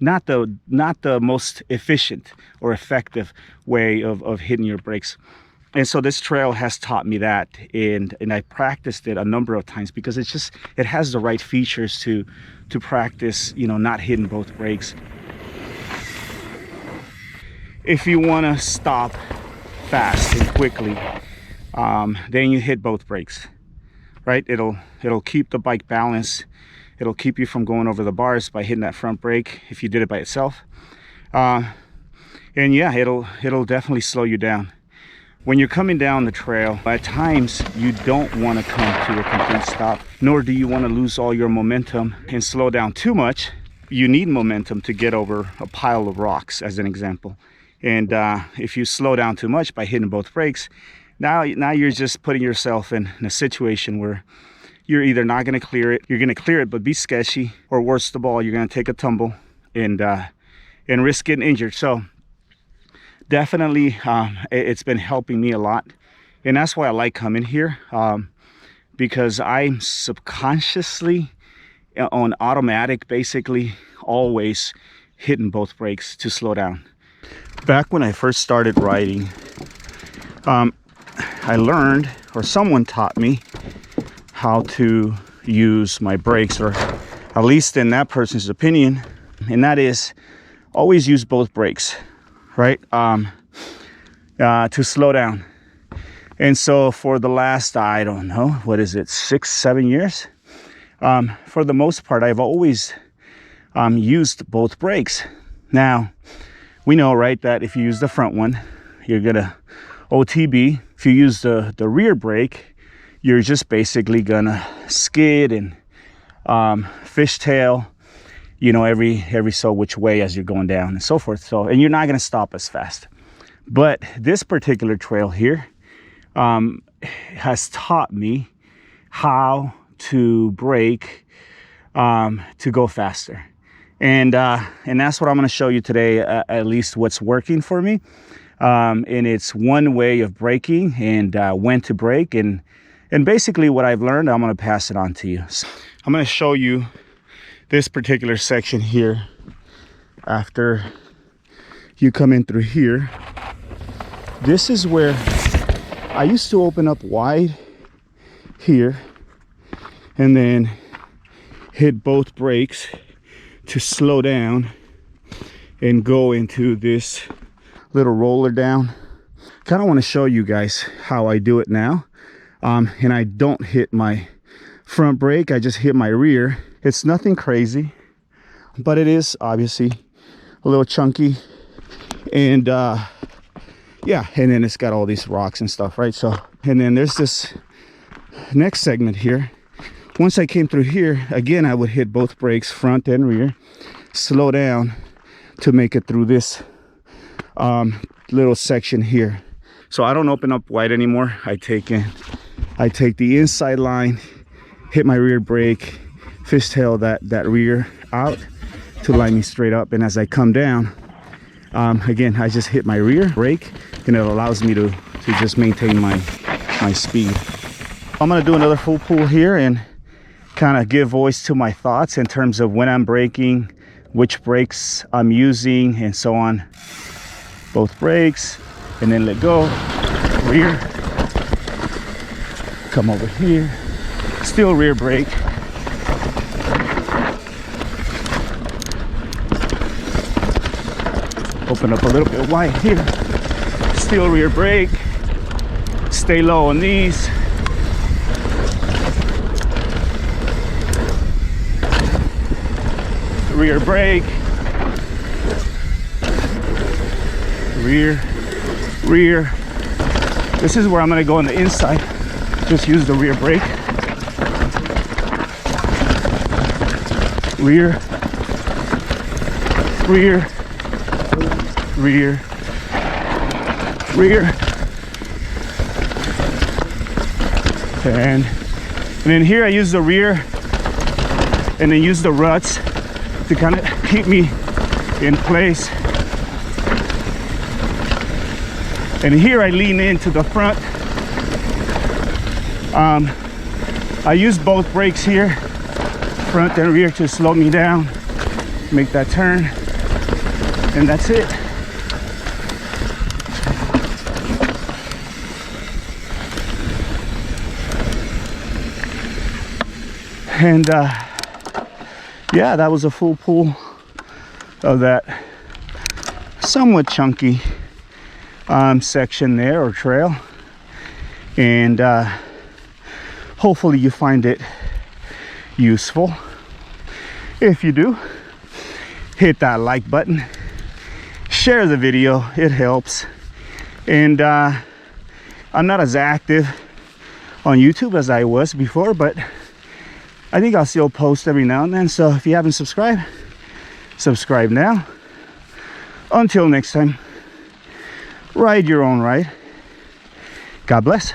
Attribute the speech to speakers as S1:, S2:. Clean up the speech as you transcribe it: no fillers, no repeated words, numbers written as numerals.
S1: not the most efficient or effective way of hitting your brakes. And so this trail has taught me that, and I practiced it a number of times because it has the right features to practice, you know, not hitting both brakes. If you want to stop fast and quickly, then you hit both brakes, right? It'll keep the bike balanced. It'll keep you from going over the bars by hitting that front brake if you did it by itself. And yeah, it'll definitely slow you down. When you're coming down the trail, at times you don't want to come to a complete stop, nor do you want to lose all your momentum and slow down too much. You need momentum to get over a pile of rocks, as an example. And if you slow down too much by hitting both brakes, now you're just putting yourself in a situation where you're either not going to clear it, you're going to clear it but be sketchy, or worst of all, you're going to take a tumble and risk getting injured. So definitely it's been helping me a lot, and that's why I like coming here, because I'm subconsciously on automatic, basically always hitting both brakes to slow down. Back when I first started riding, I learned, or someone taught me, how to use my brakes, or at least in that person's opinion, and that is always use both brakes, right? To slow down. And so for the last, I don't know, what is it, 6-7 years, for the most part I've always used both brakes. Now we know, right, that if you use the front one, you're gonna OTB. If you use the rear brake, you're just basically gonna skid and fishtail, you know, every so which way as you're going down and so forth. So, and you're not gonna stop as fast. But this particular trail here has taught me how to brake to go faster. And that's what I'm going to show you today, at least what's working for me. And it's one way of braking, and when to brake, and basically what I've learned, I'm going to pass it on to you. So I'm going to show you this particular section here. After you come in through here, this is where I used to open up wide here and then hit both brakes to slow down and go into this little roller down. Kind of want to show you guys how I do it now. And I don't hit my front brake, I just hit my rear. It's nothing crazy, but it is obviously a little chunky. And yeah, and then it's got all these rocks and stuff, right? So, and then there's this next segment here. Once I came through here, again, I would hit both brakes, front and rear, slow down to make it through this little section here. So I don't open up wide anymore. I take the inside line, hit my rear brake, fishtail that rear out to line me straight up. And as I come down, again, I just hit my rear brake, and it allows me to just maintain my speed. I'm gonna do another full pull here and kind of give voice to my thoughts in terms of when I'm braking, which brakes I'm using, and so on. Both brakes, and then let go, rear, come over here, still rear brake, open up a little bit wide here, still rear brake, stay low on these, rear brake, rear. This is where I'm going to go on the inside. Just use the rear brake. Rear. And then here I use the rear and then use the ruts to kind of keep me in place. And here I lean into the front. I use both brakes here, front and rear, to slow me down, make that turn. And that's it. And yeah, that was a full pull of that somewhat chunky section there, or trail. And hopefully you find it useful. If you do, hit that like button, share the video, it helps. And I'm not as active on YouTube as I was before, but I think I'll still post every now and then. So if you haven't subscribed, subscribe now. Until next time, ride your own ride. God bless.